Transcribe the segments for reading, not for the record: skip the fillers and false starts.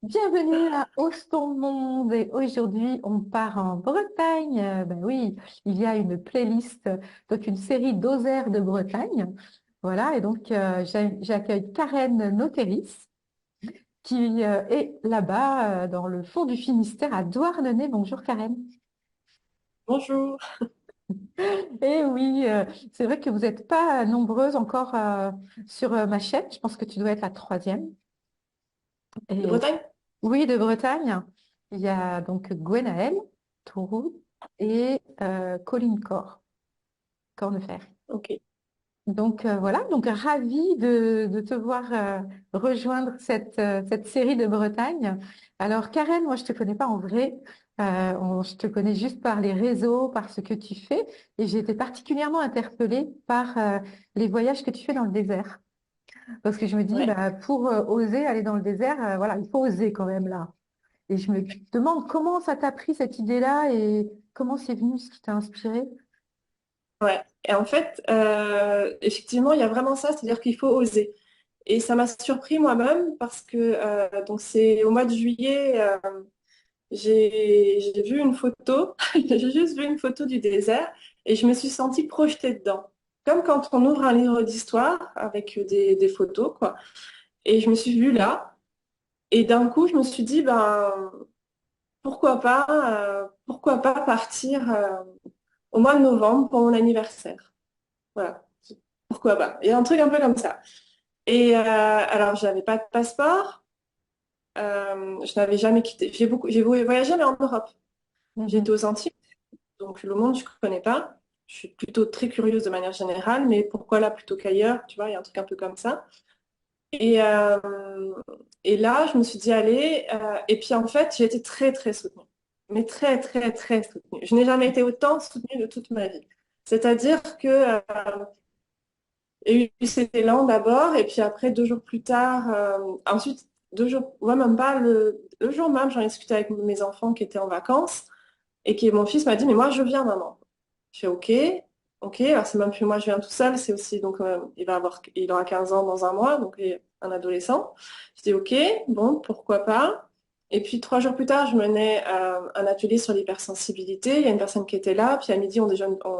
Bienvenue à Ose ton monde et aujourd'hui on part en Bretagne. Ben oui, il y a une playlist, donc une série d'Osaires de Bretagne. Voilà, et donc j'accueille Karen Noteris qui est là-bas dans le fond du Finistère à Douarnenez. Bonjour Karen. Bonjour. Et oui, c'est vrai que vous n'êtes pas nombreuses encore sur ma chaîne. Je pense que tu dois être la troisième. De Et Bretagne? oui, de Bretagne. Il y a donc Gwenaëlle Touroud et Colline Cornefer. Ok. Donc voilà, donc ravie de te voir rejoindre cette série de Bretagne. Alors Karen, moi je te connais pas en vrai. Je te connais juste par les réseaux, par ce que tu fais, et j'ai été particulièrement interpellée par les voyages que tu fais dans le désert. Parce que je me dis, Ouais. bah, pour oser aller dans le désert, voilà, il faut oser quand même là. Et je me demande comment ça t'a pris cette idée-là et comment c'est venu, ce qui t'a inspiré. Ouais. Et en fait, effectivement, il y a vraiment ça, c'est-à-dire qu'il faut oser. Et ça m'a surpris moi-même parce que donc c'est au mois de juillet, j'ai vu une photo, j'ai juste vu une photo du désert et je me suis sentie projetée dedans. Comme quand on ouvre un livre d'histoire avec des photos, quoi. Et je me suis vue là. Et d'un coup, je me suis dit, ben, pourquoi pas partir au mois de novembre pour mon anniversaire. Voilà, pourquoi pas. Il y a un truc un peu comme ça. Et alors, je n'avais pas de passeport, je n'avais jamais quitté. J'ai voyagé, mais en Europe. J'ai été Mhm. aux Antilles, donc le monde, je ne connais pas. Je suis plutôt très curieuse de manière générale, mais pourquoi là plutôt qu'ailleurs? Tu vois, il y a un truc un peu comme ça. Et, euh, et là, je me suis dit, allez. Et puis en fait, j'ai été très, très soutenue. Mais très, très, très soutenue. Je n'ai jamais été autant soutenue de toute ma vie. C'est-à-dire que il y a eu cet élan d'abord, et puis après, 2 jours plus tard, ensuite, 2 jours, ouais, même pas, le jour même, j'en ai discuté avec mes enfants qui étaient en vacances, et mon fils m'a dit, mais moi, je viens, maman. Je fais, ok, ok, alors c'est même plus moi, je viens tout seul, c'est aussi, donc, il aura 15 ans dans un mois, donc il est un adolescent. Je dis, ok, bon, pourquoi pas. Et puis 3 jours plus tard, je menais un atelier sur l'hypersensibilité. Il y a une personne qui était là, puis à midi, on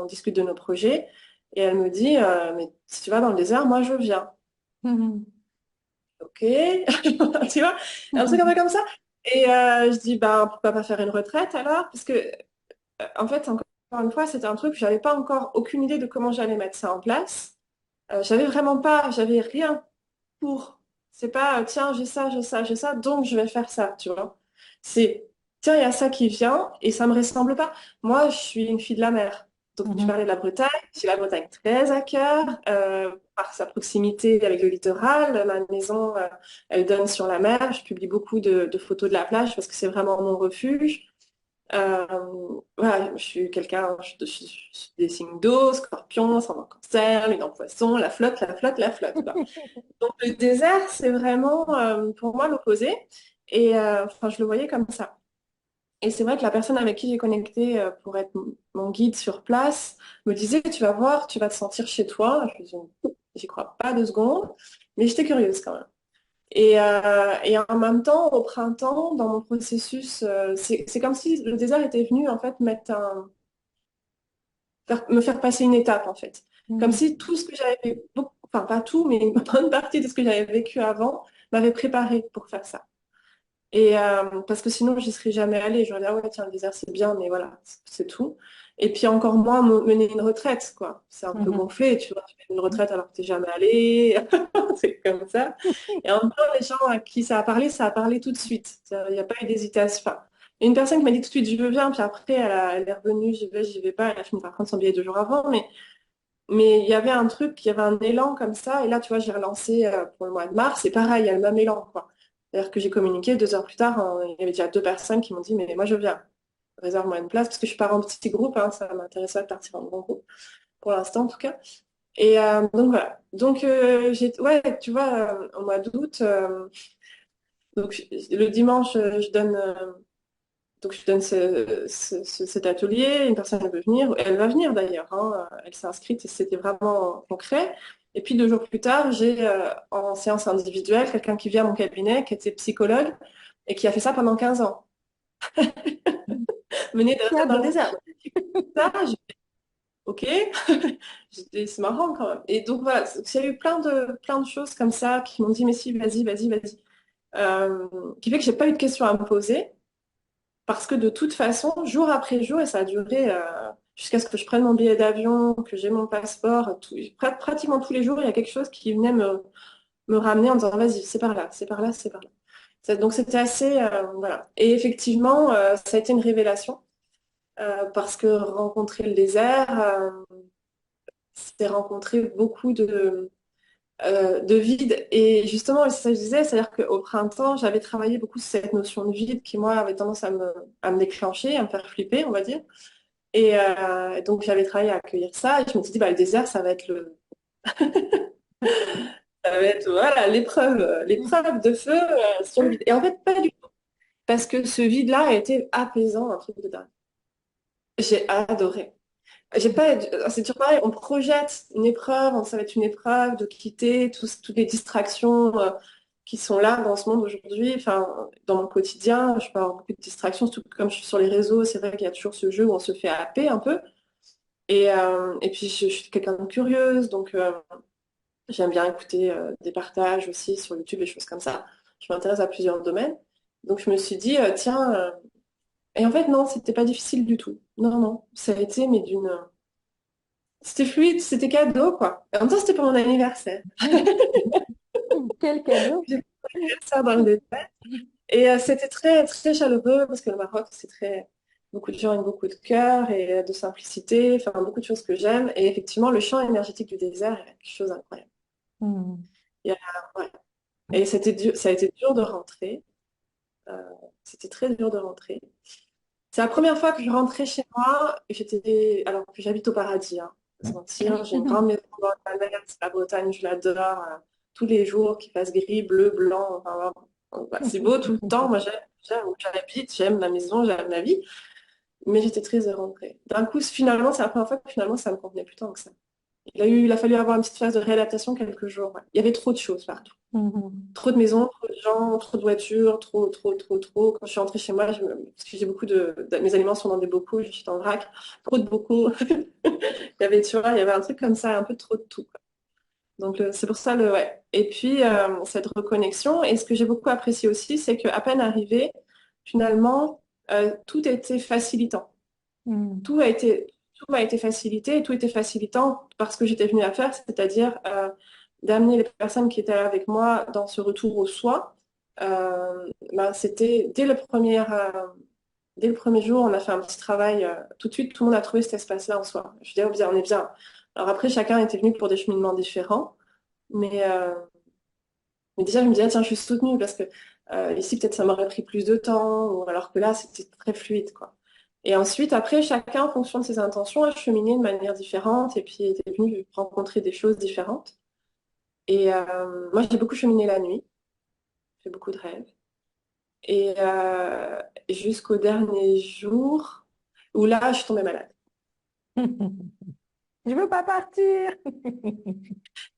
discute de nos projets. Et elle me dit, mais si tu vas dans le désert, moi je viens. Mhm. Ok, tu vois, un truc un peu Mhm. comme ça. Et je dis, ben, pourquoi pas faire une retraite alors? Parce que, en fait, encore une fois, c'était un truc, j'avais pas encore aucune idée de comment j'allais mettre ça en place. J'avais vraiment pas, j'avais rien pour. C'est pas, tiens, j'ai ça, j'ai ça, j'ai ça, donc je vais faire ça, tu vois. C'est, tiens, il y a ça qui vient et ça me ressemble pas. Moi, je suis une fille de la mer. Donc, tu Mhm. parlais de la Bretagne. J'ai la Bretagne très à cœur, par sa proximité avec le littoral. Ma maison, elle donne sur la mer. Je publie beaucoup de photos de la plage parce que c'est vraiment mon refuge. Euh, voilà, je suis quelqu'un, je suis des signes d'eau, scorpion, ascendant cancer, lune en poisson, la flotte, la flotte, la flotte. Bah. Donc le désert, c'est vraiment pour moi l'opposé. Et enfin, je le voyais comme ça. Et c'est vrai que la personne avec qui j'ai connecté pour être mon guide sur place me disait, tu vas voir, tu vas te sentir chez toi. Je me dis, j'y crois pas 2 secondes, mais j'étais curieuse quand même. Et en même temps, au printemps, dans mon processus, c'est comme si le désert était venu en fait me faire passer une étape en fait. Comme Mhm. si tout ce que j'avais fait, enfin pas tout, mais une bonne partie de ce que j'avais vécu avant m'avait préparé pour faire ça. Et parce que sinon, j'y serais jamais allée. J'aurais dit, ah ouais, tiens, le désert, c'est bien, mais voilà, c'est tout. Et puis encore moins mener une retraite, quoi. C'est un peu Mhm. gonflé, tu vois, tu fais une retraite alors que t'es jamais allé. C'est comme ça. Et en même temps, les gens à qui ça a parlé tout de suite. Il n'y a pas eu d'hésitation. Enfin, il y a une personne qui m'a dit tout de suite, je veux bien, puis après, elle est revenue, j'y vais pas. Elle a fini par prendre son billet 2 jours avant, mais il y avait un truc, il y avait un élan comme ça. Et là, tu vois, j'ai relancé pour le mois de mars. C'est pareil, il y a le même élan, quoi. C'est-à-dire que j'ai communiqué 2 heures plus tard. Il y avait déjà 2 personnes qui m'ont dit, mais moi, je viens. Réserve-moi une place parce que je pars en petit groupe. Hein, ça m'intéresse pas de partir en grand groupe, pour l'instant, en tout cas. Et donc, voilà. Donc, ouais, tu vois, au mois d'août, donc, le dimanche, je donne cet atelier, une personne veut venir, elle va venir d'ailleurs, hein, elle s'est inscrite et c'était vraiment concret. Et puis 2 jours plus tard, j'ai en séance individuelle quelqu'un qui vient à mon cabinet, qui était psychologue et qui a fait ça pendant 15 ans, mener des retraites dans le Cadeau. désert. Ça, ok, c'est marrant quand même. Et donc voilà, il y a eu plein de choses comme ça qui m'ont dit, mais si, vas-y, vas-y, vas-y. Qui fait que j'ai pas eu de questions à me poser, parce que de toute façon, jour après jour, et ça a duré jusqu'à ce que je prenne mon billet d'avion, que j'ai mon passeport, pratiquement tous les jours, il y a quelque chose qui venait me ramener en disant, vas-y, c'est par là, c'est par là, c'est par là. Donc c'était assez, voilà. Et effectivement, ça a été une révélation, parce que rencontrer le désert, c'était rencontrer beaucoup de vide. Et justement, c'est ça que je disais, c'est-à-dire qu'au printemps, j'avais travaillé beaucoup sur cette notion de vide qui, moi, avait tendance à me déclencher, à me faire flipper, on va dire. Et donc, j'avais travaillé à accueillir ça. Et je me suis dit, bah, le désert, ça va être voilà, l'épreuve de feu sur le vide. Et en fait, pas du tout. Parce que ce vide-là a été apaisant, un truc de dingue. J'ai adoré. J'ai pas, c'est toujours pareil, on projette une épreuve, ça va être une épreuve de quitter toutes les distractions qui sont là dans ce monde aujourd'hui. Enfin, dans mon quotidien, je peux avoir beaucoup de distractions, surtout comme je suis sur les réseaux, c'est vrai qu'il y a toujours ce jeu où on se fait happer un peu. Et puis, je suis quelqu'un de curieuse, donc j'aime bien écouter des partages aussi sur YouTube, des choses comme ça. Je m'intéresse à plusieurs domaines. Donc, je me suis dit, tiens, et en fait, non, c'était pas difficile du tout. Non, non, ça a été, mais c'était fluide, c'était cadeau, quoi. Et en même temps, c'était pour mon anniversaire. Quel cadeau. J'ai pas fait ça dans le détail. Et c'était très, très chaleureux parce que le Maroc, c'est très, beaucoup de gens avec beaucoup de cœur et de simplicité, enfin, beaucoup de choses que j'aime. Et effectivement, le champ énergétique du désert est quelque chose d'incroyable. Hmm. Il y a- ouais. Et ça a été dur de rentrer. Euh, C'était très dur de rentrer. C'est la première fois que je rentrais chez moi. Et alors que j'habite au paradis, hein, faut se mentir. J'ai une grande maison dans la mer, c'est la Bretagne, je l'adore. Tous les jours, qu'il fasse gris, bleu, blanc. Enfin, vraiment, c'est beau tout le temps. Moi, j'aime où j'habite, j'aime la maison, j'aime la vie. Mais j'étais très rentrée. D'un coup, finalement, c'est la première fois que finalement, ça me convenait plus tant que ça. Il a fallu avoir une petite phase de réadaptation quelques jours. Ouais. Il y avait trop de choses partout. Mhm. Trop de maisons, trop de gens, trop de voitures, trop. Quand je suis rentrée chez moi, parce que j'ai mes aliments sont dans des bocaux, je suis en vrac, trop de bocaux. Il y avait, tu vois, il y avait un truc comme ça, un peu trop de tout, quoi. Donc c'est pour ça ouais. Et puis cette reconnexion. Et ce que j'ai beaucoup apprécié aussi, c'est qu'à peine arrivé, finalement, tout était facilitant. Hmm. Tout a été, tout m'a été facilité et tout était facilitant parce que j'étais venue à faire, c'est-à-dire d'amener les personnes qui étaient là avec moi dans ce retour au soi. Ben, c'était dès le premier jour, on a fait un petit travail. Tout de suite, tout le monde a trouvé cet espace-là en soi. Je dis, oh, bien, on est bien. Alors après, chacun était venu pour des cheminements différents, mais, euh, mais déjà, je me disais, ah, tiens, je suis soutenue parce que ici, peut-être ça m'aurait pris plus de temps, ou alors que là, c'était très fluide, quoi. Et ensuite, après, chacun, en fonction de ses intentions, a cheminé de manière différente et puis était venu rencontrer des choses différentes. Et moi, j'ai beaucoup cheminé la nuit, j'ai beaucoup de rêves. Et jusqu'au dernier jour où là, je suis tombée malade. Je veux pas partir.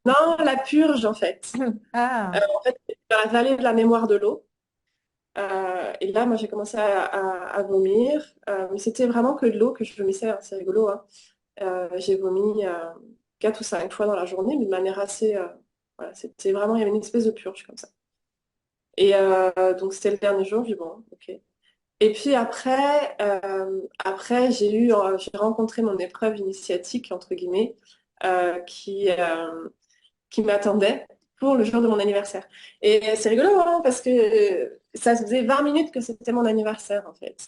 Non, la purge, en fait. Ah. En fait, dans la vallée de la mémoire de l'eau. Et là, moi, j'ai commencé à vomir. Mais c'était vraiment que de l'eau que je vomissais, hein, c'est rigolo, hein. J'ai vomi 4 ou 5 fois dans la journée, mais de manière assez. Voilà, c'était vraiment, il y avait une espèce de purge comme ça. Et donc, c'était le dernier jour, j'ai dit bon, ok. Et puis après j'ai rencontré mon épreuve initiatique, entre guillemets, euh, qui, euh, qui m'attendait pour le jour de mon anniversaire. Et c'est rigolo, hein, parce que ça faisait 20 minutes que c'était mon anniversaire, en fait,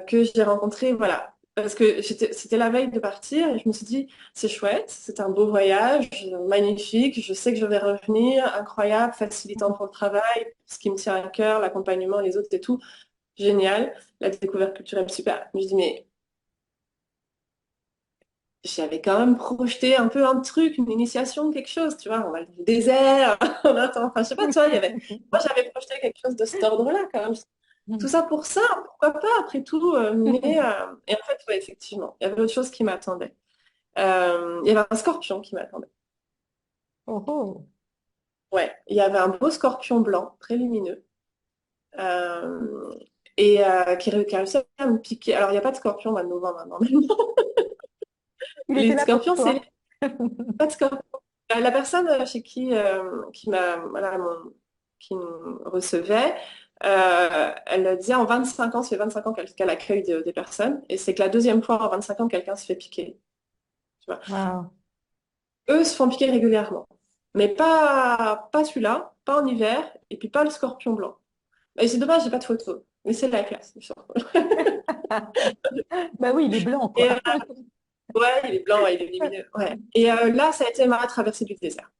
que j'ai rencontré, voilà. Parce que c'était la veille de partir et je me suis dit, c'est chouette, c'est un beau voyage, magnifique, je sais que je vais revenir, incroyable, facilitant pour le travail, ce qui me tient à cœur, l'accompagnement, les autres et tout, génial, la découverte culturelle, super. Je me dis, mais j'avais quand même projeté un peu un truc, une initiation, quelque chose, tu vois, on va le désert, on attend, enfin, je sais pas, tu vois, moi j'avais projeté quelque chose de cet ordre-là quand même. Tout ça pour ça, pourquoi pas, après tout, et en fait, ouais, effectivement, il y avait autre chose qui m'attendait. Il y avait un scorpion qui m'attendait. Oh, oh. Ouais, il y avait un beau scorpion blanc, très lumineux, euh, qui a réussi à me piquer. Alors, il n'y a pas de scorpion au mois de novembre, hein, normalement. Il était Les là pour scorpions, c'est toi. pas de scorpion. La personne chez qui m'a, voilà, qui me recevait, elle disait en 25 ans, ça fait 25 ans qu'elle accueille des personnes, et c'est que la deuxième fois en 25 ans, quelqu'un se fait piquer. Tu vois. Waouh. Eux se font piquer régulièrement, mais pas celui-là, pas en hiver, et puis pas le scorpion blanc. Et c'est dommage, j'ai pas de photo, mais c'est la classe. Bah oui, il est blanc, Et, quoi. ouais, il est blanc, ouais, il est lumineux. Ouais. Et là, ça a été ma traversée du désert.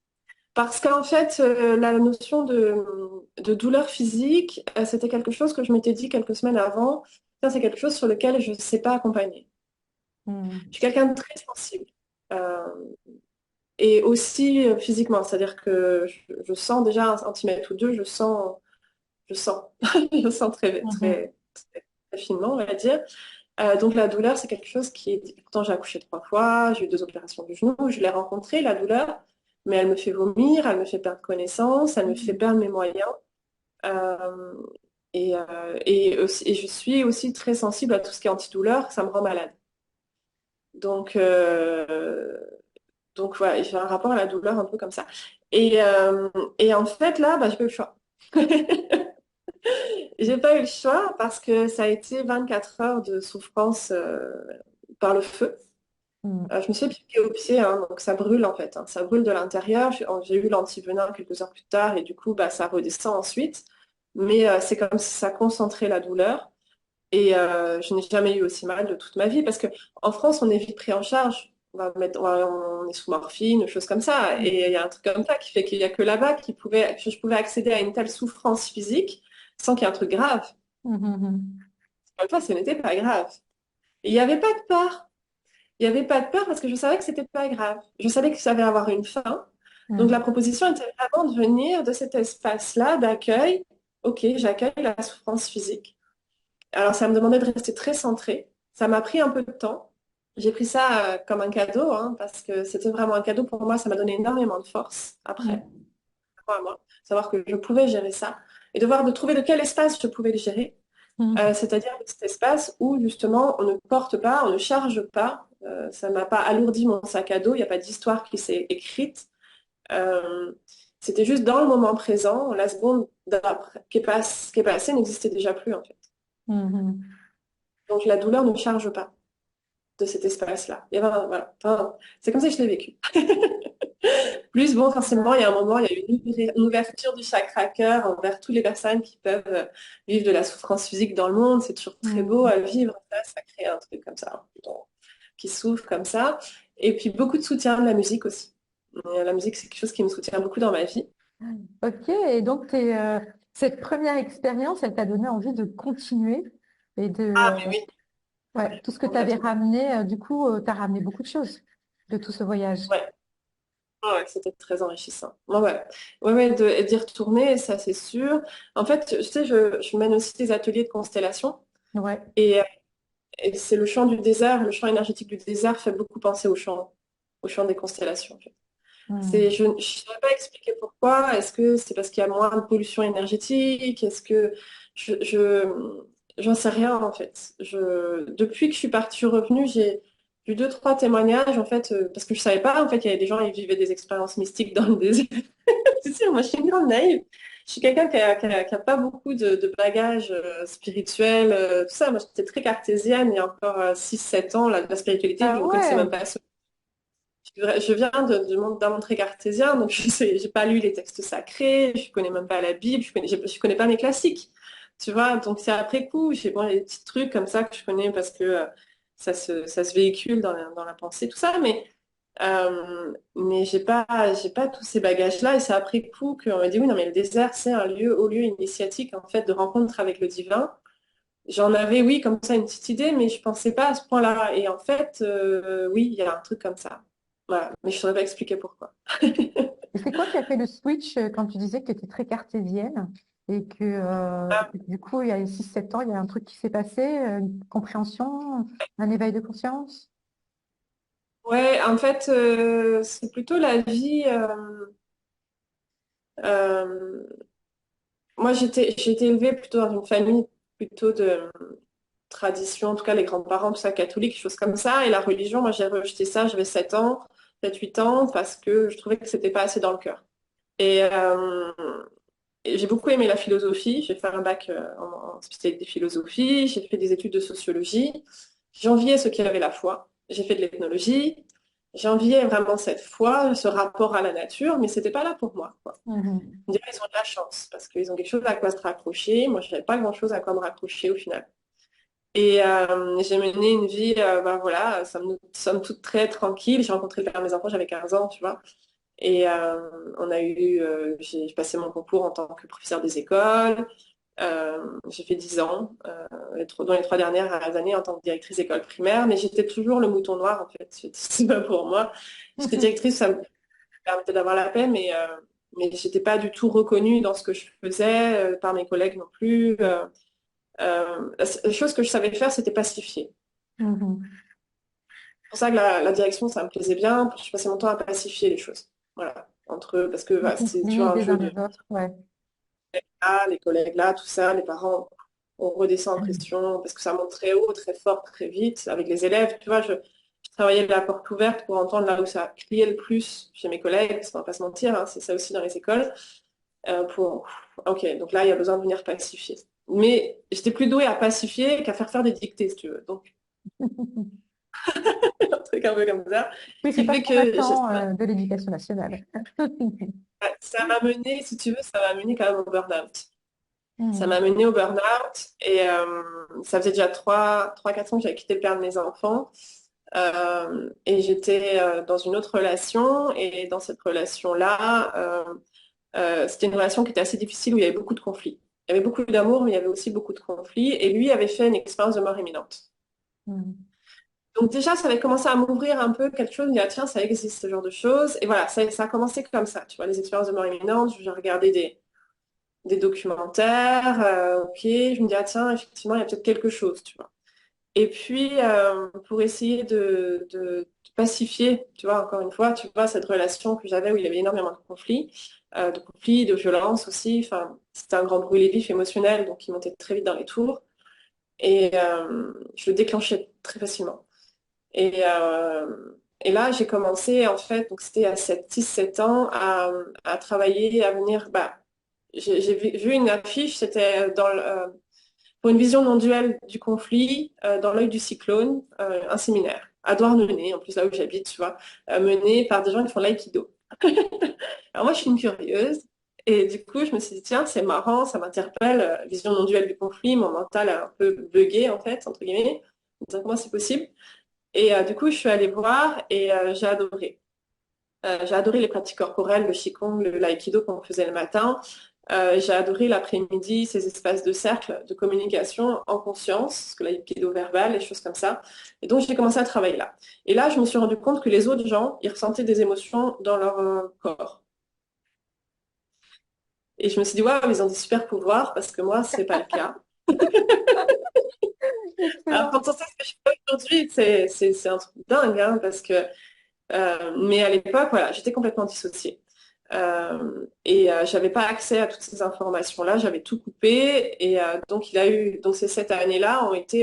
Parce qu'en fait, la notion de douleur physique, c'était quelque chose que je m'étais dit quelques semaines avant. Ça, c'est quelque chose sur lequel je ne sais pas accompagner. Hmm. Je suis quelqu'un de très sensible. Euh, et aussi physiquement, c'est-à-dire que je sens déjà un centimètre ou deux, je sens, je sens Mhm. très finement, on va dire. Donc la douleur, c'est quelque chose qui est... Pourtant, j'ai accouché 3 fois, j'ai eu 2 opérations du genou, je l'ai rencontrée, la douleur, mais elle me fait vomir, elle me fait perdre connaissance, elle me fait perdre mes moyens. Euh, et je suis aussi très sensible à tout ce qui est antidouleur, ça me rend malade. Donc, euh, donc voilà, j'ai un rapport à la douleur un peu comme ça. Et, euh, et en fait, là, bah, j'ai pas eu le choix. J'ai pas eu le choix parce que ça a été 24 heures de souffrance par le feu. Hmm. Je me suis piquée au pied, hein, donc ça brûle en fait, hein, ça brûle de l'intérieur. J'ai eu l'antivenin quelques heures plus tard et du coup, bah, ça redescend ensuite. Mais c'est comme si ça concentrait la douleur. Et je n'ai jamais eu aussi mal de toute ma vie parce que en France, on est vite pris en charge. On est sous morphine, des choses comme ça. Et il y a un truc comme ça qui fait qu'il n'y a que là-bas que je pouvais accéder à une telle souffrance physique sans qu'il y ait un truc grave. Mhm. Une fois, ce n'était pas grave. Et il n'y avait pas de peur. Il n'y avait pas de peur parce que je savais que c'était pas grave. Je savais que ça allait avoir une fin. Donc la Mhm. proposition était vraiment de venir de cet espace-là d'accueil. Ok, j'accueille la souffrance physique. Alors ça me demandait de rester très centrée. Ça m'a pris un peu de temps. J'ai pris ça comme un cadeau, hein, parce que c'était vraiment un cadeau pour moi. Ça m'a donné énormément de force après, Mhm. à moi, savoir que je pouvais gérer ça et de trouver de quel espace je pouvais le gérer. Mhm. C'est-à-dire cet espace où justement on ne porte pas, on ne charge pas. Ça m'a pas alourdi mon sac à dos, il n'y a pas d'histoire qui s'est écrite. Euh, C'était juste dans le moment présent, la seconde d'après, qui est passée n'existait déjà plus en fait. Mhm. Donc la douleur ne charge pas de cet espace-là. Voilà. Enfin, c'est comme ça que je l'ai vécu. Plus, bon, forcément, il y a un moment, il y a eu une ouverture du chakra cœur envers toutes les personnes qui peuvent vivre de la souffrance physique dans le monde. C'est toujours très beau Mhm. à vivre, ça crée un truc comme ça, qui souffre comme ça. Et puis beaucoup de soutien de la musique aussi. La musique, c'est quelque chose qui me soutient beaucoup dans ma vie. Ok, et donc cette première expérience, elle t'a donné envie de continuer et Ah, mais oui, ouais, tout ce que tu avais complètement. ramené, du coup, tu as ramené beaucoup de choses de tout ce voyage. Ouais. Ouais, c'était très enrichissant. Ouais, ouais. Ouais, ouais, d'y retourner, ça c'est sûr. En fait, tu sais, je mène aussi des ateliers de constellation. Ouais. Et Et c'est le champ du désert, le champ énergétique du désert fait beaucoup penser au champ des constellations, en fait. Mhm. Je ne saurais pas expliquer pourquoi. Est-ce que c'est parce qu'il y a moins de pollution énergétique? Est-ce que j'en sais rien en fait. Depuis que je suis partie, je suis revenue, j'ai eu 2, 3 témoignages en fait, parce que je savais pas en fait, il y avait des gens qui vivaient des expériences mystiques dans le désert. C'est sûr, moi je suis une grande naïve. Je suis quelqu'un qui a pas beaucoup de bagages spirituels, tout ça. Moi j'étais très cartésienne il y a encore 6, 7 ans. La spiritualité, je Ah ne connaissais même ouais. pas. Je viens d'un monde très cartésien, donc je sais, j'ai pas lu les textes sacrés, je connais même pas la Bible, je connais pas mes classiques. Tu vois, donc c'est après coup, j'ai bon, les petits trucs comme ça que je connais parce que ça se véhicule dans la pensée, tout ça, mais j'ai pas tous ces bagages-là et c'est après coup qu'on m'a dit oui, non, mais le désert, c'est un haut lieu initiatique en fait de rencontre avec le divin. J'en avais, oui, comme ça, une petite idée, mais je pensais pas à ce point-là. Et en fait, oui, il y a un truc comme ça. Voilà. Mais je ne saurais pas expliquer pourquoi. Et c'est quoi qui a fait le switch quand tu disais que tu étais très cartésienne et que du coup, il y a 6 7 ans, il y a un truc qui s'est passé, une compréhension, un éveil de conscience? Ouais, en fait, c'est plutôt la vie. Euh, Moi, j'ai été élevée plutôt dans une famille plutôt de tradition, en tout cas les grands-parents, tout ça, catholiques, choses comme ça. Et la religion, moi, j'ai rejeté ça, j'avais 7 ans, 7 8 ans, parce que je trouvais que c'était pas assez dans le cœur. Et, et j'ai beaucoup aimé la philosophie. J'ai fait un bac en spécialité philosophie, j'ai fait des études de sociologie. J'enviais ceux qui avaient la foi. J'ai fait de l'ethnologie. J'enviais vraiment cette foi, ce rapport à la nature, mais c'était pas là pour moi, quoi. Mhm. On dirait qu'ils ont de la chance parce qu'ils ont quelque chose à quoi se raccrocher. Moi, je n'avais pas grand-chose à quoi me raccrocher au final. Et j'ai mené une vie, ben voilà, somme toute très tranquille. J'ai rencontré le père de mes enfants, j'avais 15 ans, tu vois. Et j'ai passé mon concours en tant que professeur des écoles. J'ai fait 10 ans, dans les 3 dernières années en tant que directrice d'école primaire, mais j'étais toujours le mouton noir en fait. C'est pas pour moi. J'étais directrice, ça me permettait d'avoir la paix, mais j'étais pas du tout reconnue dans ce que je faisais, par mes collègues non plus. La chose que je savais faire, c'était pacifier. Mhm. C'est pour ça que la direction, ça me plaisait bien. Je passais mon temps à pacifier les choses. Voilà, entre eux, parce que Les bah, c'est conflits toujours un des jeu uns de des autres, ouais. là, les collègues là, tout ça, les parents, on redescend en pression parce que ça monte très haut, très fort, très vite avec les élèves. Tu vois, je travaillais la porte ouverte pour entendre là où ça criait le plus chez mes collègues, parce qu'on va pas se mentir, hein, c'est ça aussi dans les écoles. Pour... Ok, donc là, il y a besoin de venir pacifier. Mais j'étais plus douée à pacifier qu'à faire des dictées, si tu veux. Donc, un truc un peu comme ça. Oui, c'est Qui pas fait trop que l'accent de l'éducation nationale. ça m'a mené, si tu veux, ça m'a mené quand même au burn-out. Ça m'a Mhm. mené au burn-out et ça faisait déjà 4 ans que j'avais quitté le père de mes enfants. Et j'étais dans une autre relation et dans cette relation-là, c'était une relation qui était assez difficile où il y avait beaucoup de conflits. Il y avait beaucoup d'amour, mais il y avait aussi beaucoup de conflits. Et lui avait fait une expérience de mort imminente. Mhm. Donc déjà, ça avait commencé à m'ouvrir un peu quelque chose. Je me dis, ah, tiens, ça existe ce genre de choses. Et voilà, ça a commencé comme ça. Tu vois, les expériences de mort imminente, j'ai regardé des documentaires. Ok, je me dis, ah tiens, effectivement, il y a peut-être quelque chose, tu vois. Et puis, pour essayer de pacifier, tu vois, encore une fois, tu vois, cette relation que j'avais où il y avait énormément de conflits, de violences aussi. Enfin, c'était un grand brûlé vif émotionnel, donc il montait très vite dans les tours. Et je le déclenchais très facilement. Et, et là, j'ai commencé, en fait, donc c'était à 6 7 ans, à travailler, à venir. Bah, j'ai vu une affiche, c'était pour une vision non duelle du conflit, dans l'œil du cyclone, un séminaire à Douarnenez, en plus là où j'habite, tu vois, mené par des gens qui font l'aïkido. Alors moi, je suis une curieuse. Et du coup, je me suis dit, tiens, c'est marrant, ça m'interpelle, vision non duelle du conflit, mon mental a un peu bugué, en fait, entre guillemets. Donc, comment c'est possible? Et du coup, je suis allée voir et j'ai adoré. J'ai adoré les pratiques corporelles, le qigong, l'aïkido qu'on faisait le matin. J'ai adoré l'après-midi, ces espaces de cercle, de communication en conscience, parce que l'aïkido verbal, les choses comme ça. Et donc, j'ai commencé à travailler là. Et là, je me suis rendu compte que les autres gens, ils ressentaient des émotions dans leur corps. Et je me suis dit, waouh, ils ont des super pouvoirs, parce que moi, c'est pas le cas. Alors, Excellent. quand on sait ce que je fais aujourd'hui, c'est un truc dingue, hein, parce que mais à l'époque, voilà, j'étais complètement dissociée. Et j'avais pas accès à toutes ces informations-là, j'avais tout coupé. Et donc, donc ces 7 années-là ont été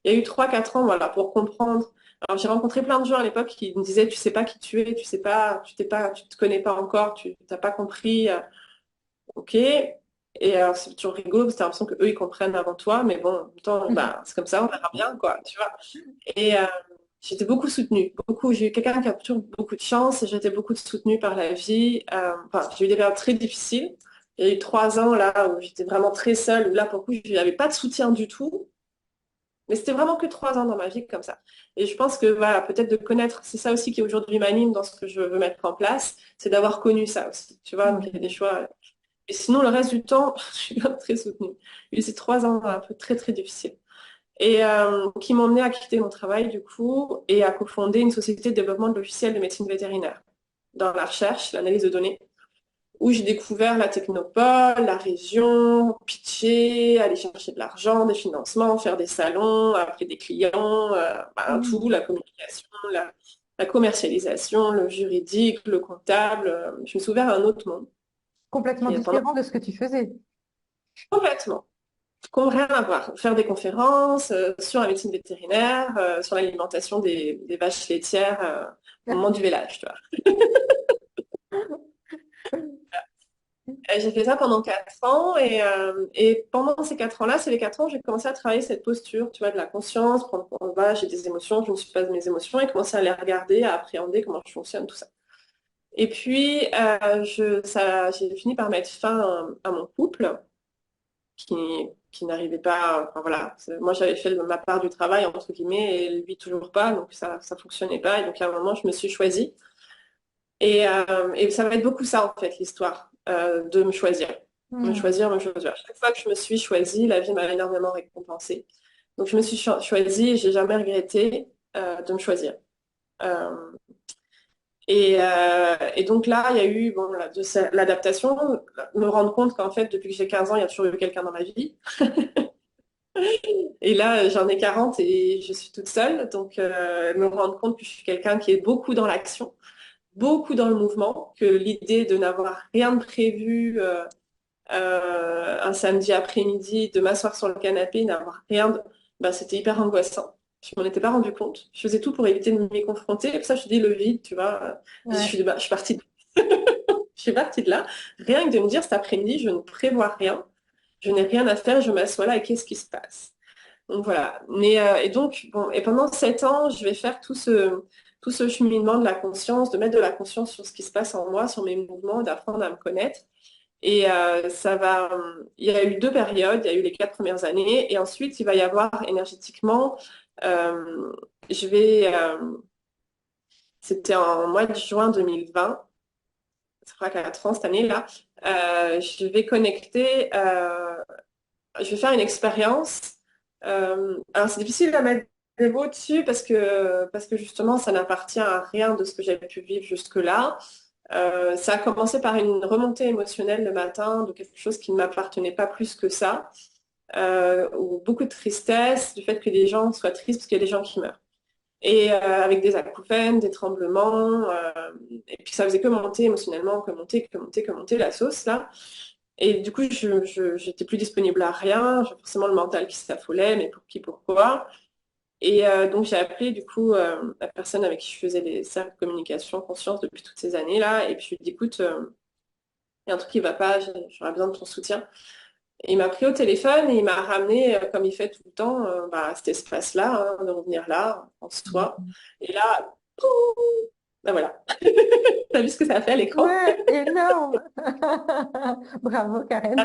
il y a eu 3 4 ans, voilà, pour comprendre. Alors, j'ai rencontré plein de gens à l'époque qui me disaient, tu sais pas qui tu es, tu sais pas, tu te connais pas encore, tu t'as pas compris, ok. Et alors, c'est toujours rigolo parce que t'as l'impression que eux ils comprennent avant toi, mais bon, en même temps, bah, c'est comme ça, on verra bien, quoi, tu vois. Et j'étais beaucoup soutenue. Beaucoup, j'ai eu quelqu'un qui a toujours beaucoup de chance et j'étais beaucoup soutenue par la vie. Enfin, j'ai eu des périodes très difficiles. Il y a eu 3 ans là où j'étais vraiment très seule, où là pour le coup, je n'avais pas de soutien du tout. Mais c'était vraiment que 3 ans dans ma vie comme ça. Et je pense que voilà, peut-être de connaître, c'est ça aussi qui aujourd'hui m'anime dans ce que je veux mettre en place, c'est d'avoir connu ça aussi. Tu vois, donc il y a des Mhm. choix. Et sinon, le reste du temps, je suis quand même très soutenue. Il y a eu ces 3 ans un peu très très difficiles et qui m'ont mené à quitter mon travail du coup et à cofonder une société de développement de logiciels de médecine vétérinaire dans la recherche, l'analyse de données, où j'ai découvert la technopole, la région, pitcher, aller chercher de l'argent, des financements, faire des salons, appeler des clients, bah, tout, Mhm. la communication, la commercialisation, le juridique, le comptable. Je me suis ouvert à un autre monde. Complètement Et pendant différent de ce que tu faisais. complètement, qui n'ont rien à voir. Faire des conférences sur la médecine vétérinaire, sur l'alimentation des vaches laitières au moment du village, tu vois. J'ai fait ça pendant 4 ans et pendant ces 4 ans-là, c'est les 4 ans où j'ai commencé à travailler cette posture, tu vois, de la conscience, prendre, voilà, j'ai des émotions, je ne suis pas de mes émotions et commencer à les regarder, à appréhender comment je fonctionne, tout ça. Et puis, j'ai fini par mettre fin à mon couple qui, qui n'arrivait pas, enfin voilà, moi j'avais fait ma part du travail, entre guillemets, et lui toujours pas, donc ça fonctionnait pas. Et donc à un moment, je me suis choisie. Et ça va être beaucoup ça, en fait, l'histoire, de me choisir. Me Hmm. choisir, me choisir. Chaque fois que je me suis choisie, la vie m'a énormément récompensée. Donc je me suis choisie et j'ai jamais regretté de me choisir. Euh, et donc là, il y a eu bon, l'adaptation, me rendre compte qu'en fait, depuis que j'ai 15 ans, il y a toujours eu quelqu'un dans ma vie. Et là, j'en ai 40 et je suis toute seule. Donc me rendre compte que je suis quelqu'un qui est beaucoup dans l'action, beaucoup dans le mouvement, que l'idée de n'avoir rien de prévu un samedi après-midi, de m'asseoir sur le canapé, n'avoir rien de... Ben, c'était hyper angoissant. Je m'en étais pas rendu compte. Je faisais tout pour éviter de m'y confronter. Et pour ça, je dis le vide, tu vois. Ouais. Je suis partie je suis partie de là. Rien que de me dire cet après-midi, je ne prévois rien. Je n'ai rien à faire, je m'assois là et qu'est-ce qui se passe? Donc voilà. Et donc, bon, et pendant 7 ans, je vais faire tout ce cheminement de la conscience, de mettre de la conscience sur ce qui se passe en moi, sur mes mouvements, d'apprendre à me connaître. Et il y a eu 2 périodes, il y a eu les 4 premières années, et ensuite il va y avoir énergétiquement, euh, je vais, c'était en mois de juin 2020, ça fera 4 ans cette année-là, je vais connecter, je vais faire une expérience. Alors c'est difficile de mettre des mots dessus parce que justement ça n'appartient à rien de ce que j'avais pu vivre jusque-là. Ça a commencé par une remontée émotionnelle le matin de quelque chose qui ne m'appartenait pas plus que ça, ou beaucoup de tristesse du fait que les gens soient tristes parce qu'il y a des gens qui meurent. Et avec des acouphènes, des tremblements, et puis ça faisait que monter émotionnellement, que monter, que monter, que monter la sauce là. Et du coup, j'étais plus disponible à rien, j'ai forcément le mental qui s'affolait, mais pour qui, pourquoi? Et donc j'ai appelé du coup la personne avec qui je faisais les cercles de communication conscience depuis toutes ces années-là, et puis je lui ai dit, écoute, il y a un truc qui va pas, j'aurais besoin de ton soutien. Et il m'a pris au téléphone et il m'a ramené, comme il fait tout le temps, bah, à cet espace-là, hein, de revenir là, en soi. Et là, pouh, ben voilà. T'as vu ce que ça a fait à l'écran? Ouais, énorme. Bravo, Karen.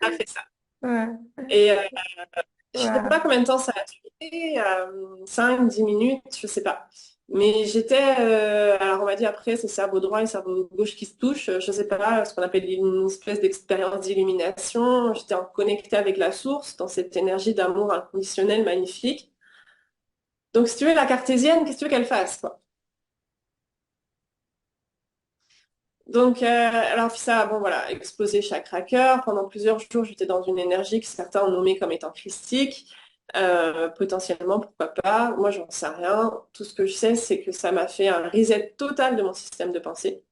Ça a fait ça. Ouais, Et je sais ouais. pas combien de temps ça a duré, 5, 10 minutes, je sais pas. Mais j'étais, alors on m'a dit après, c'est cerveau droit et cerveau gauche qui se touchent, je sais pas, ce qu'on appelle une espèce d'expérience d'illumination. J'étais en connecté avec la source, dans cette énergie d'amour inconditionnel magnifique. Donc si tu veux, la cartésienne, qu'est-ce que tu veux qu'elle fasse, quoi? Donc, alors ça, bon voilà, exploser chaque craqueur. Pendant plusieurs jours, j'étais dans une énergie que certains ont nommée comme étant christique. Potentiellement, pourquoi pas. Moi, j'en sais rien. Tout ce que je sais, c'est que ça m'a fait un reset total de mon système de pensée,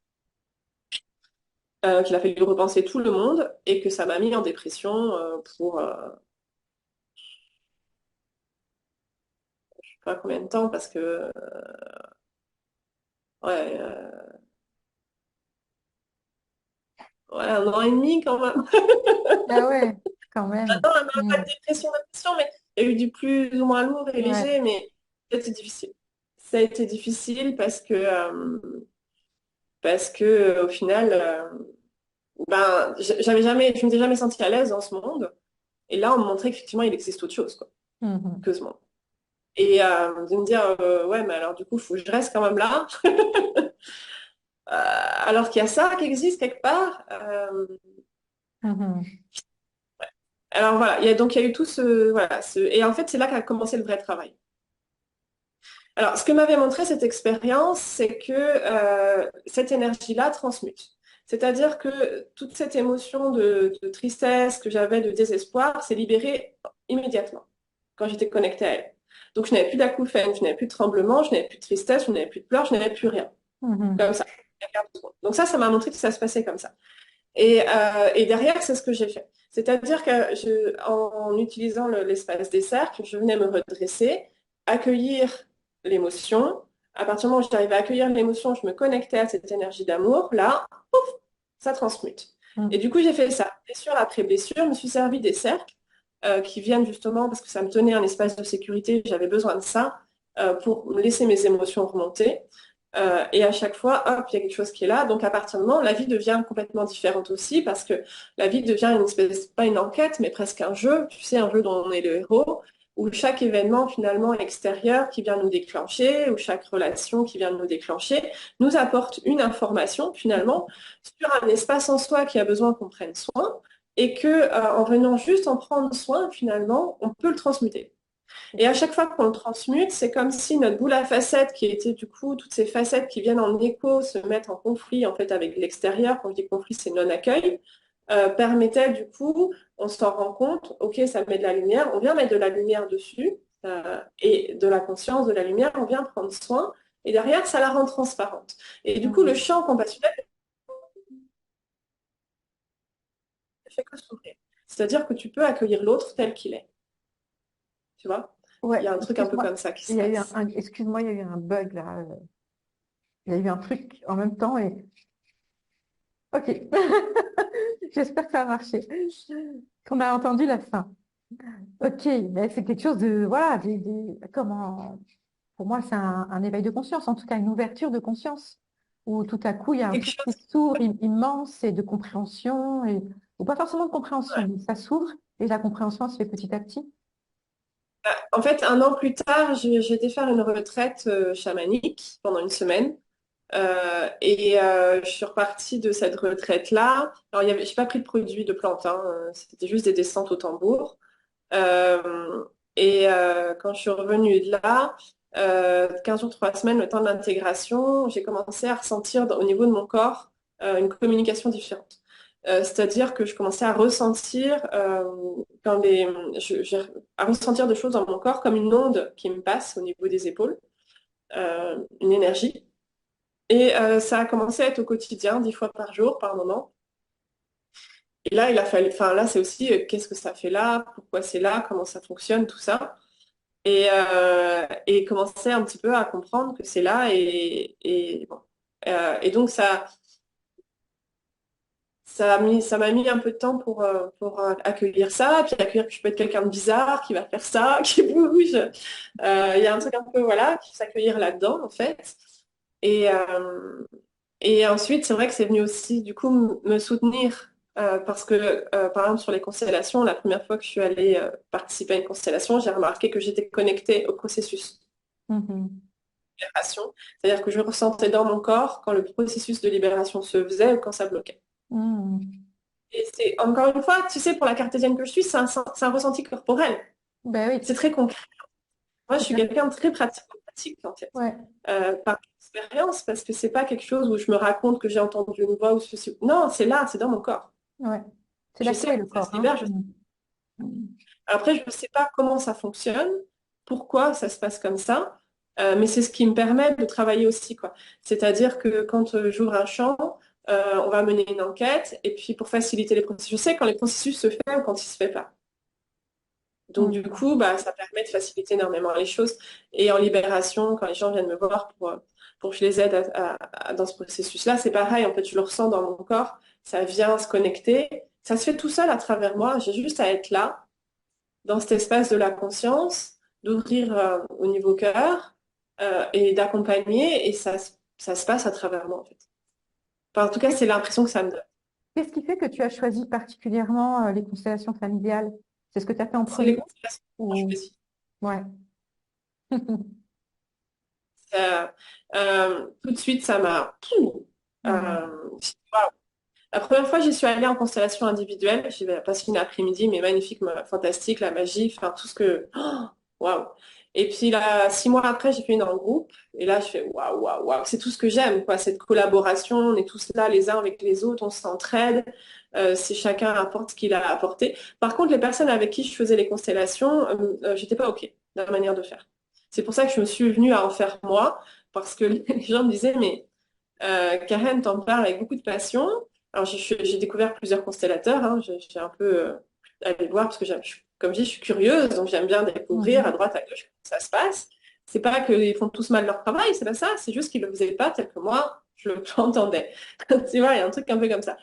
qu'il a fallu repenser tout le monde et que ça m'a mis en dépression pour je sais pas combien de temps parce que ouais, ouais, 1 an et demi quand même. Ah ouais, quand même. Non, même pas Mm. de dépression, mais il y a eu du plus ou moins lourd et Ouais. léger, mais c'était difficile. Ça a été difficile parce que au final, ben, je m'étais jamais sentie à l'aise dans ce monde. Et là, on me montrait qu'effectivement, il existe autre chose, quoi, Mhm. que ce monde. Et de me dire, ouais, mais alors du coup, il faut que je reste quand même là, alors qu'il y a ça qui existe quelque part. Mhm. Alors voilà, il y a eu tout voilà, et en fait, c'est là qu'a commencé le vrai travail. Alors, ce que m'avait montré cette expérience, c'est que cette énergie-là transmute. C'est-à-dire que toute cette émotion de tristesse que j'avais, de désespoir, s'est libérée immédiatement quand j'étais connectée à elle. Donc, je n'avais plus d'acouphènes, je n'avais plus de tremblements, je n'avais plus de tristesse, je n'avais plus de pleurs, je n'avais plus rien. Mhm. Comme ça. Donc ça m'a montré que ça se passait comme ça. Et derrière, c'est ce que j'ai fait. C'est-à-dire que en utilisant l'espace des cercles, je venais me redresser, accueillir l'émotion. À partir du moment où j'arrivais à accueillir l'émotion, je me connectais à cette énergie d'amour. Là, pouf, ça transmute. Et Mm. du coup, j'ai fait ça. Blessure après blessure, je me suis servi des cercles qui viennent justement parce que ça me tenait un espace de sécurité. J'avais besoin de ça pour laisser mes émotions remonter. Et à chaque fois, hop, il y a quelque chose qui est là. Donc, à partir du moment, la vie devient complètement différente aussi parce que la vie devient une espèce, pas une enquête, mais presque un jeu. Tu sais, un jeu dont on est le héros, où chaque événement finalement extérieur qui vient nous déclencher, ou chaque relation qui vient nous déclencher, nous apporte une information finalement sur un espace en soi qui a besoin qu'on prenne soin et que, en venant juste en prendre soin, finalement, on peut le transmuter. Et à chaque fois qu'on le transmute, c'est comme si notre boule à facettes, qui était du coup toutes ces facettes qui viennent en écho, se mettent en conflit en fait avec l'extérieur. Quand je dis conflit, c'est non-accueil. Permettait du coup, on s'en rend compte, ok, ça met de la lumière, on vient mettre de la lumière dessus et de la conscience, de la lumière, on vient prendre soin. Et derrière, ça la rend transparente. Et du coup, le Mm. champ compassionnel ne fait que s'ouvrir. C'est-à-dire que tu peux accueillir l'autre tel qu'il est. Tu vois? Il y Ouais, a un truc un peu excuse-moi. comme ça qui Il se y a eu passe. excuse-moi, il y a eu un bug là. Il y a eu un truc en même temps et ok. J'espère que ça a marché. Qu'on a entendu la fin. Ok, mais c'est quelque chose de voilà, comment pour moi c'est un éveil de conscience, en tout cas une ouverture de conscience où tout à coup il y a un Quelque truc qui chose. s'ouvre immense et de compréhension ou pas forcément de compréhension, mais ça s'ouvre et la compréhension se fait petit à petit. En fait, un an plus tard, j'ai été faire une retraite chamanique pendant une semaine. Je suis repartie de cette retraite-là. Alors, j'ai pas pris de produits de plantes, hein, c'était juste des descentes au tambour. Euh, Quand je suis revenue de là, 15 jours, 3 semaines, le temps de l'intégration, j'ai commencé à ressentir au niveau de mon corps une communication différente. C'est-à-dire que je commençais à ressentir quand à ressentir des choses dans mon corps comme une onde qui me passe au niveau des épaules, une énergie. Ça a commencé à être au quotidien, 10 fois par jour, par moment. Et là, il a fallu, enfin là, c'est aussi qu'est-ce que ça fait là, pourquoi c'est là, comment ça fonctionne, tout ça. Et commencer un petit peu à comprendre que c'est là bon. Et donc ça m'a mis un peu de temps pour accueillir ça, puis accueillir que je peux être quelqu'un de bizarre qui va faire ça, qui bouge. Il y a un truc un peu voilà, qui s'accueillir là-dedans en fait. Et, euh, et ensuite, c'est vrai que c'est venu aussi du coup me soutenir. Parce que, par exemple, sur les constellations, la première fois que je suis allée participer à une constellation, j'ai remarqué que j'étais connectée au processus Mhm. libération. C'est-à-dire que je ressentais dans mon corps quand le processus de libération se faisait ou quand ça bloquait. Mhm. Et c'est encore une fois, tu sais, pour la cartésienne que je suis, c'est un ressenti corporel. Ben oui, C'est très concret. Moi, je tout suis à fait. quelqu'un de très pratique en fait. Ouais, Par expérience, parce que c'est pas quelque chose où je me raconte que j'ai entendu une voix ou ceci. Non, c'est là, c'est dans mon corps. ouais. C'est Je la sais clé, le que ça corps, se hein. libère. Mhm. Mhm. Après, je ne sais pas comment ça fonctionne, pourquoi ça se passe comme ça, mais c'est ce qui me permet de travailler aussi, quoi. C'est-à-dire que quand j'ouvre un champ, on va mener une enquête, et puis pour faciliter les processus, je sais quand les processus se font ou quand ils se font pas. Donc du Mhm. coup, bah, ça permet de faciliter énormément les choses. Et en libération, quand les gens viennent me voir pour que je les aide dans ce processus-là, c'est pareil, en fait, je le ressens dans mon corps, ça vient se connecter, ça se fait tout seul à travers moi, j'ai juste à être là dans cet espace de la conscience, d'ouvrir au niveau cœur et d'accompagner, et ça se passe à travers moi, en fait. Enfin, en tout cas, c'est l'impression que ça me donne. Qu'est-ce qui fait que tu as choisi particulièrement les constellations familiales? C'est ce que tu as fait en C'est les premier constellations que je ou... choisis. Ouais. Tout de suite, ça m'a... Mhm. Euh, waouh. La première fois, j'y suis allée en constellation individuelle. J'y vais passer une après-midi, mais magnifique, fantastique, la magie, enfin, tout ce que... Oh, waouh! Et puis là, 6 mois après, j'ai fait une en groupe. Et là, je fais waouh, waouh, waouh. C'est tout ce que j'aime, quoi. Cette collaboration, on est tous là les uns avec les autres, on s'entraide. Si chacun apporte ce qu'il a apporté. Par contre, les personnes avec qui je faisais les constellations, j'étais pas OK dans la manière de faire. C'est pour ça que je me suis venue à en faire moi, parce que les gens me disaient, mais Karen t'en parle avec beaucoup de passion. Alors, j'ai découvert plusieurs constellateurs, hein. J'ai un peu allé voir parce que comme je dis, je suis curieuse, donc j'aime bien découvrir à Mhm. droite, à gauche comment ça se passe. C'est pas qu'ils font tous mal leur travail, c'est pas ça, c'est juste qu'ils le faisaient pas tel que moi, j'entendais. Tu vois, il y a un truc un peu comme ça.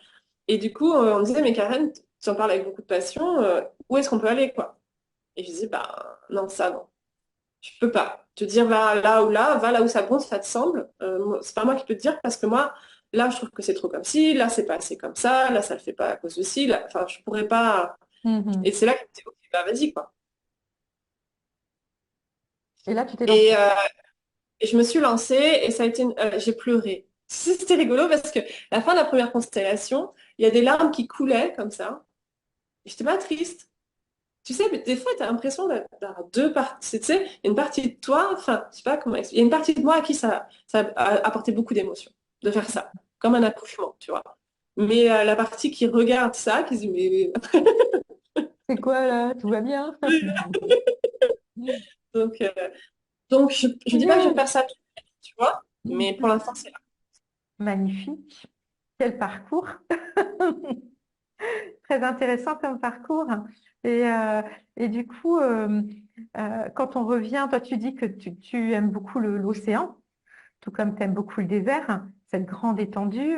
Et du coup, on me disait, mais Karen, tu en parles avec beaucoup de passion, où est-ce qu'on peut aller, quoi? Et je disais, bah, non, ça, non. Je peux pas te dire va là ou là, va là où ça bon, ça te semble. C'est pas moi qui peux te dire parce que moi, là, je trouve que c'est trop comme ci, là, c'est pas assez comme ça, là, ça le fait pas à cause de ci, là, enfin, je pourrais pas. Et Mhm. c'est là que je me dis, ok, bah vas-y, quoi. Et là, tu t'es lancée. Et, euh, et je me suis lancée et ça a été, j'ai pleuré. C'était rigolo parce que la fin de la première constellation, il y a des larmes qui coulaient comme ça. J'étais pas triste. Tu sais, mais des fois, tu as l'impression d'avoir deux parties. Tu sais, il y a une partie de toi, enfin, je sais pas comment expliquer. Il y a une partie de moi à qui ça a apporté beaucoup d'émotions de faire ça, comme un accouchement, tu vois. Mais la partie qui regarde ça, qui se dit, C'est quoi là? Tout va bien? donc, euh, donc je dis pas que je vais faire ça, tu vois, mais pour l'instant, c'est là. Magnifique. Quel parcours. Très intéressant comme parcours. Et, euh, et du coup, quand on revient, toi, tu dis que tu aimes beaucoup l'océan, tout comme tu aimes beaucoup le désert, cette grande étendue,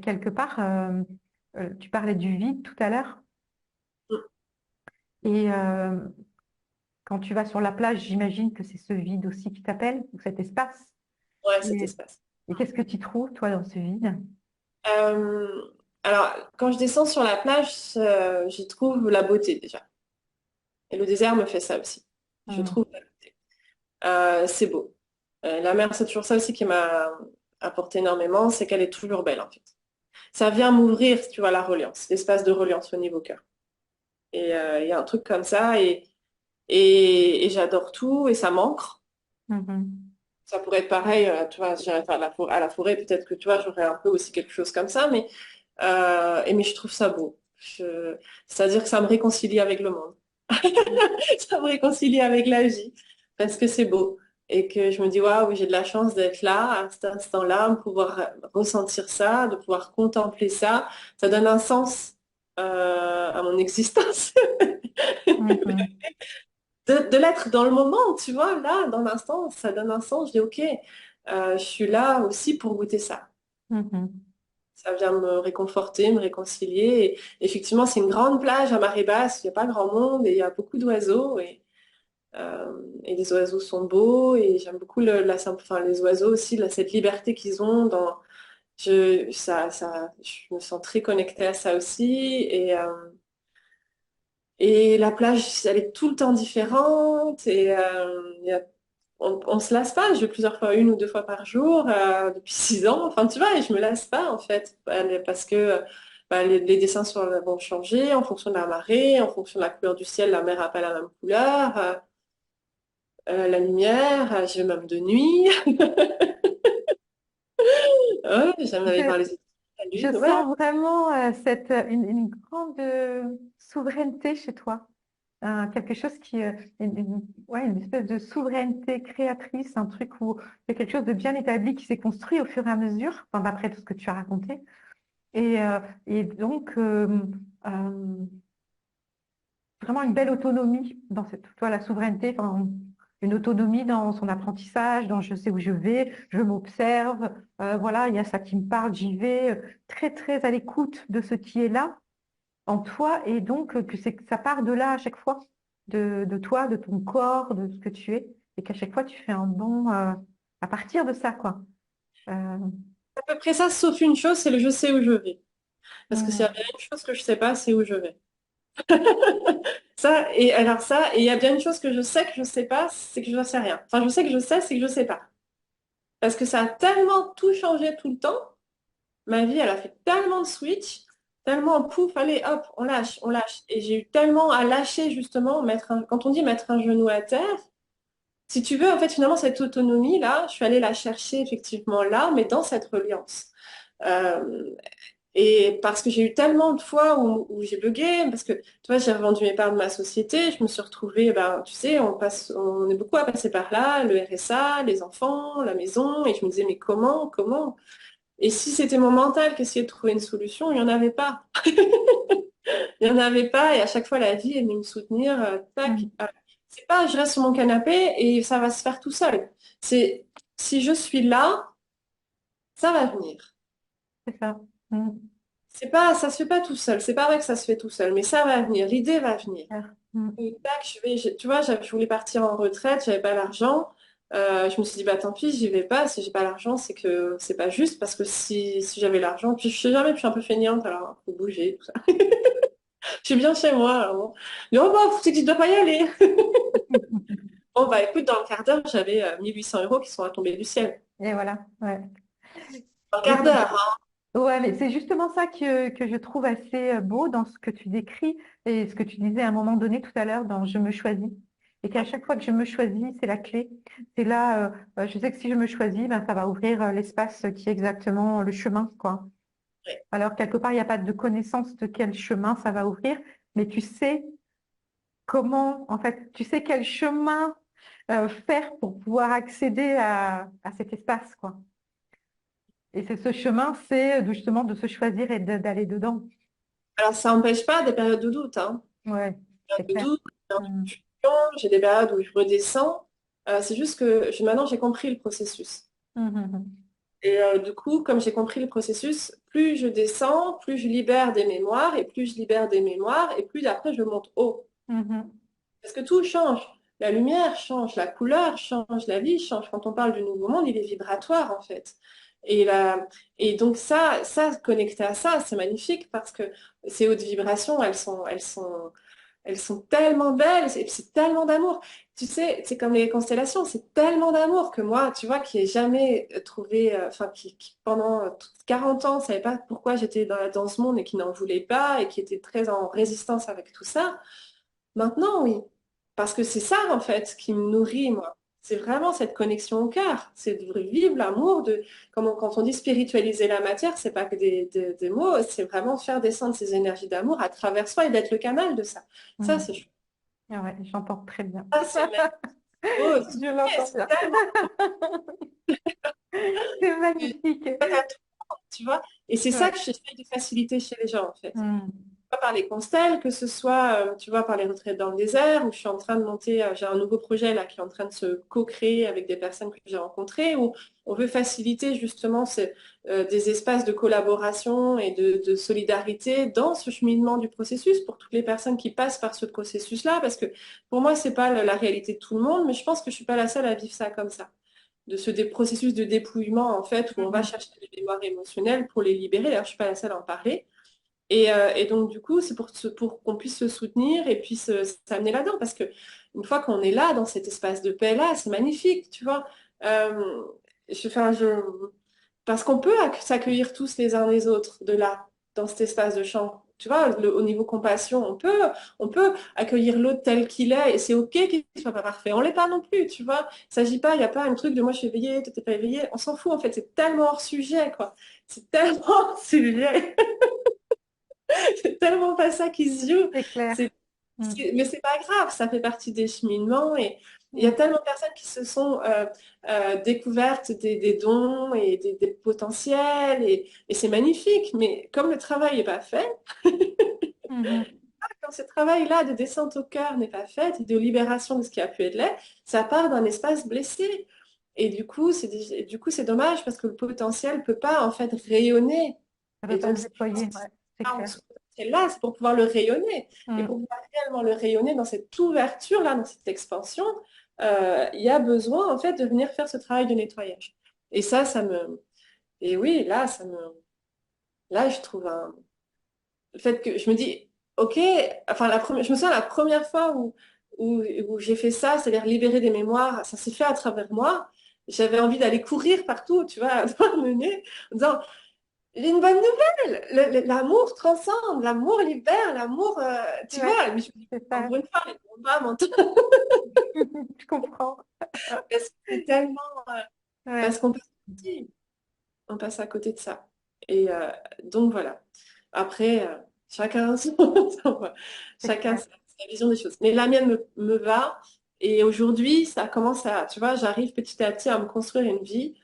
quelque part, tu parlais du vide tout à l'heure. Et quand tu vas sur la plage, j'imagine que c'est ce vide aussi qui t'appelle, ou cet espace. Ouais, cet Et, espace. et qu'est-ce que tu trouves, toi, dans ce vide? Euh, alors, quand je descends sur la plage, j'y trouve la beauté déjà. Et le désert me fait ça aussi. Je Hmm. trouve la beauté. C'est beau. La mer, c'est toujours ça aussi qui m'a apporté énormément, c'est qu'elle est toujours belle en fait. Ça vient m'ouvrir, tu vois, la reliance, l'espace de reliance au niveau cœur. Et il y a un truc comme ça et j'adore tout et ça m'ancre. Mhm. Ça pourrait être pareil, tu vois, j'irais faire à la forêt, peut-être que tu vois, j'aurais un peu aussi quelque chose comme ça, mais je trouve ça beau. C'est-à-dire que ça me réconcilie avec le monde. Ça me réconcilie avec la vie parce que c'est beau et que je me dis waouh, j'ai de la chance d'être là à cet instant-là, de pouvoir ressentir ça, de pouvoir contempler ça. Ça donne un sens à mon existence, Mhm. de l'être dans le moment, tu vois, là, dans l'instant, ça donne un sens. Je dis ok, je suis là aussi pour goûter ça. Mhm. Ça vient me réconforter, me réconcilier. Et effectivement, c'est une grande plage à marée basse. Il n'y a pas grand monde et il y a beaucoup d'oiseaux. Et les oiseaux sont beaux et j'aime beaucoup enfin, les oiseaux aussi, cette liberté qu'ils ont je me sens très connectée à ça aussi. Et la plage, elle est tout le temps différente on se lasse pas. Je vais plusieurs fois, une ou deux fois par jour depuis 6 ans. Enfin, tu vois, et je me lasse pas en fait parce que bah, les dessins vont changer en fonction de la marée, en fonction de la couleur du ciel. La mer n'a pas la même couleur. La lumière, j'ai même de nuit. Ouais, j'aime aller voir Je, les étoiles, la je lune. Ouais, sens vraiment une grande souveraineté chez toi. Quelque chose ouais, une espèce de souveraineté créatrice, un truc où il y a quelque chose de bien établi qui s'est construit au fur et à mesure, enfin, d'après tout ce que tu as raconté. Et donc, vraiment une belle autonomie dans cette, toi, la souveraineté, enfin, une autonomie dans son apprentissage, dans je sais où je vais, je m'observe, voilà, il y a ça qui me parle, j'y vais, très, très à l'écoute de ce qui est là en toi, et donc que ça part de là à chaque fois, de toi, de ton corps, de ce que tu es, et qu'à chaque fois tu fais un bond à partir de ça, quoi. Euh, à peu près ça, sauf une chose, c'est le je sais où je vais. Parce que s'il y a hmm, bien une chose que je sais pas, c'est où je vais. Et il y a bien une chose que je sais pas, c'est que je ne sais rien. Enfin, je sais que je sais, c'est que je sais pas. Parce que ça a tellement tout changé tout le temps. Ma vie, elle a fait tellement de switch, tellement pouf, allez, hop, on lâche, on lâche. Et j'ai eu tellement à lâcher, justement, quand on dit mettre un genou à terre, si tu veux, en fait, finalement, cette autonomie-là, je suis allée la chercher effectivement là, mais dans cette reliance. Euh, Et parce que j'ai eu tellement de fois où j'ai bugué, parce que tu vois, j'ai revendu mes parts de ma société, je me suis retrouvée, ben, tu sais, on est beaucoup à passer par là, le RSA, les enfants, la maison, et je me disais, mais comment? Et si c'était mon mental qui essayait de trouver une solution, il n'y en avait pas. Il n'y en avait pas, et à chaque fois, la vie est venue me soutenir, tac. Mm. C'est pas, je reste sur mon canapé et ça va se faire tout seul. C'est, si je suis là, ça va venir. C'est ça. Mm. C'est pas, ça se fait pas tout seul. C'est pas vrai que ça se fait tout seul, mais ça va venir. L'idée va venir. Super. Mm. Et tac, tu vois, je voulais partir en retraite, j'avais pas l'argent. Je me suis dit, bah tant pis, j'y vais pas. Si j'ai pas l'argent, c'est que c'est pas juste parce que si j'avais l'argent, puis je sais jamais, puis je suis un peu feignante, alors faut bouger, tout ça. Je suis bien chez moi, alors bon. Mais oh, bah, c'est que je dois pas y aller. Bon, bah écoute, dans le quart d'heure, j'avais 1 800 € qui sont à tomber du ciel. Et voilà. Ouais. Dans le Et quart d'heure, hein. ouais, mais c'est justement ça que je trouve assez beau dans ce que tu décris et ce que tu disais à un moment donné tout à l'heure dans Je me choisis. Et qu'à chaque fois que je me choisis, c'est la clé. C'est là, je sais que si je me choisis, ben, ça va ouvrir l'espace qui est exactement le chemin, quoi. Ouais. Alors, quelque part, il n'y a pas de connaissance de quel chemin ça va ouvrir, mais tu sais comment, en fait, tu sais quel chemin faire pour pouvoir accéder à cet espace, quoi. Et c'est ce chemin, c'est justement de se choisir et d'aller dedans. Alors, ça n'empêche pas des périodes de doute, hein. Ouais, Des c'est périodes de clair. doute, des périodes de Mm. confusion, j'ai des périodes où je redescends. C'est juste que maintenant, j'ai compris le processus. Mhm. Et du coup, comme j'ai compris le processus, plus je descends, plus je libère des mémoires, et plus je libère des mémoires, et plus après, je monte haut. Mhm. Parce que tout change. La lumière change, la couleur change, la vie change. Quand on parle du nouveau monde, il est vibratoire en fait. Et, et donc ça, connecté à ça, c'est magnifique parce que ces hautes vibrations, elles sont tellement belles et puis c'est tellement d'amour. Tu sais, c'est comme les constellations, c'est tellement d'amour que moi, tu vois, qui ai jamais trouvé, enfin, qui, pendant 40 ans, ne savait pas pourquoi j'étais dans ce monde et qui n'en voulait pas et qui était très en résistance avec tout ça. Maintenant, oui. Parce que c'est ça, en fait, qui me nourrit, moi. C'est vraiment cette connexion au cœur. C'est de vivre l'amour de, quand on dit spiritualiser la matière, c'est pas que des mots, c'est vraiment faire descendre ces énergies d'amour à travers soi et d'être le canal de ça. Ça, Mhm. c'est chouette. Ah ouais, j'entends très bien. Ça, c'est même beau. Je l'entends C'est bien. tellement C'est magnifique. tu vois. Et c'est ça Ouais. que j'essaie de faciliter chez les gens, en fait. Mm. Pas par les constelles, que ce soit, tu vois, par les retraites dans le désert, où je suis en train de monter, j'ai un nouveau projet là qui est en train de se co-créer avec des personnes que j'ai rencontrées, où on veut faciliter justement des espaces de collaboration et de solidarité dans ce cheminement du processus pour toutes les personnes qui passent par ce processus-là, parce que pour moi, c'est pas la réalité de tout le monde, mais je pense que je suis pas la seule à vivre ça comme ça. De ce processus de dépouillement, en fait, où on va Mhm. chercher les mémoires émotionnelles pour les libérer. D'ailleurs, je suis pas la seule à en parler. Et donc, du coup, c'est pour qu'on puisse se soutenir et puis s'amener là-dedans. Parce que une fois qu'on est là, dans cet espace de paix-là, c'est magnifique, tu vois. Euh, enfin, parce qu'on peut s'accueillir tous les uns les autres de là, dans cet espace de champ. Tu vois, au niveau compassion, on peut accueillir l'autre tel qu'il est et c'est OK qu'il soit pas parfait. On l'est pas non plus, tu vois. Il s'agit pas, il n'y a pas un truc de moi je suis éveillée, toi t'es pas éveillée. On s'en fout en fait, c'est tellement hors sujet, quoi. C'est tellement hors sujet. C'est tellement pas ça qui se joue. C'est clair. C'est, Mm. mais c'est pas grave, ça fait partie des cheminements et il y a Mm. tellement de personnes qui se sont découvertes des dons et des potentiels et c'est magnifique. Mais comme le travail n'est pas fait, Mhm. quand ce travail-là de descente au cœur n'est pas fait et de libération de ce qui a pu être là, ça part d'un espace blessé. Et du coup, c'est dommage parce que le potentiel peut pas en fait rayonner. Ça ne Et peut pas donc, se déployer. Ouais, c'est clair. ce potentiel-là, c'est pour pouvoir le rayonner. Et pour Mm. pouvoir réellement le rayonner dans cette ouverture-là, dans cette expansion, il y a besoin en fait de venir faire ce travail de nettoyage. Et ça me... Et oui, là, là, je trouve le fait que je me dis, OK, enfin, je me souviens la première fois où j'ai fait ça, c'est-à-dire libérer des mémoires, ça s'est fait à travers moi. J'avais envie d'aller courir partout, tu vois, dans le nez, en disant, j'ai une bonne nouvelle, l'amour transcende, l'amour libère, l'amour, tu Ouais, vois, mais je me dis, c'est ça. encore une fois, les combats mentaux, Je comprends. parce que c'est tellement, Ouais. parce qu'on passe à côté, on passe à côté de ça. Et donc voilà. Après, chacun C'est chacun clair. sa vision des choses. Mais la mienne me va. Et aujourd'hui, ça commence à, tu vois, j'arrive petit à petit à me construire une vie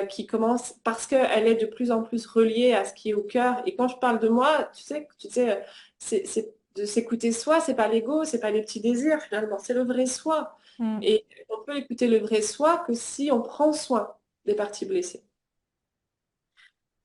qui commence parce qu'elle est de plus en plus reliée à ce qui est au cœur. Et quand je parle de moi, tu sais, c'est de s'écouter soi, c'est pas l'ego, c'est pas les petits désirs finalement, c'est le vrai soi. Mm. Et on peut écouter le vrai soi que si on prend soin des parties blessées.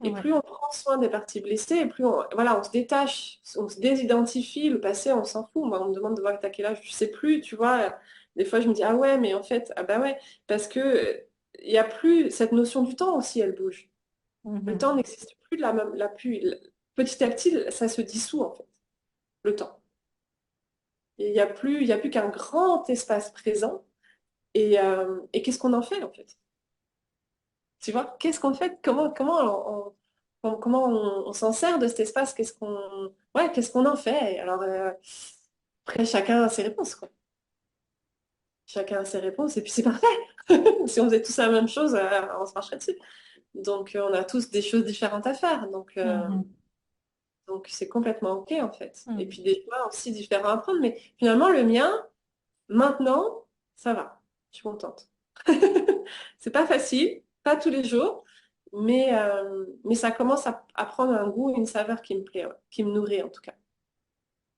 Et Ouais. plus on prend soin des parties blessées, et plus voilà, on se détache, on se désidentifie. Le passé, on s'en fout. Moi, on me demande de voir à quel âge, je sais plus, tu vois. Des fois, je me dis, ah ouais, mais en fait, ah bah ouais, parce que il y a plus cette notion du temps aussi, elle bouge. Le Mhm. temps n'existe plus de la même, petit à petit, ça se dissout en fait, le temps. Et il y a plus qu'un grand espace présent. Et qu'est-ce qu'on en fait en fait? Tu vois, qu'est-ce qu'on fait? Comment on s'en sert de cet espace? Qu'est-ce qu'on en fait? Alors, après, chacun a ses réponses, quoi. Chacun a ses réponses, et puis c'est parfait. Si on faisait tous la même chose, on se marcherait dessus. Donc, on a tous des choses différentes à faire. Mhm. Donc c'est complètement OK, en fait. Et Mhm. puis, des choix aussi différents à prendre. Mais finalement, le mien, maintenant, ça va. Je suis contente. C'est pas facile, pas tous les jours, mais ça commence à prendre un goût, une saveur qui me plaît, ouais, qui me nourrit en tout cas.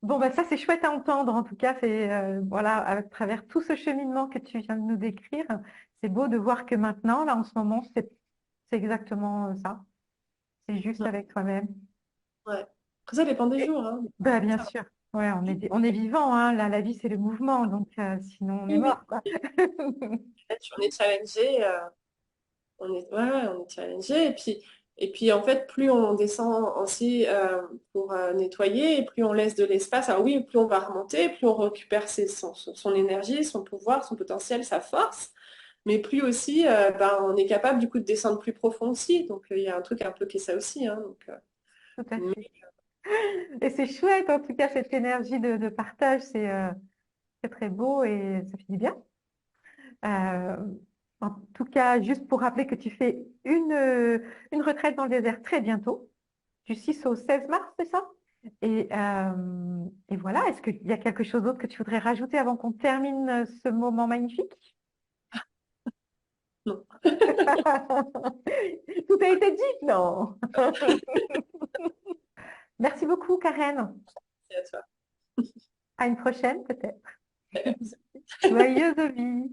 Bon, bah ça, c'est chouette à entendre. En tout cas, c'est voilà, à travers tout ce cheminement que tu viens de nous décrire, c'est beau de voir que maintenant, là, en ce moment, c'est exactement ça. C'est juste Ouais. avec toi-même. Ouais. Après, ça dépend des Et, jours, hein. bah, bien Ça va. sûr. Ouais, on est vivant, hein. Là, la vie, c'est le mouvement. Donc, sinon, on est Oui, oui. mort, quoi. On est challengé, on est challengé. Et puis, en fait, plus on descend aussi pour nettoyer, et plus on laisse de l'espace. Alors oui, plus on va remonter, plus on récupère son énergie, son pouvoir, son potentiel, sa force. Mais plus aussi, ben, on est capable du coup de descendre plus profond aussi. Donc il y a un truc un peu qui est ça aussi, hein. Tout à Mais fait. Et c'est chouette, en tout cas, cette énergie de partage. C'est très beau et ça fait du bien. Euh, En tout cas, juste pour rappeler que tu fais une retraite dans le désert très bientôt, du 6 au 16 mars, c'est ça? Et voilà, est-ce qu'il y a quelque chose d'autre que tu voudrais rajouter avant qu'on termine ce moment magnifique? non, Tout a été dit, non? Merci beaucoup, Karen. c'est à toi. À une prochaine, peut-être. Merci. Joyeuse vie.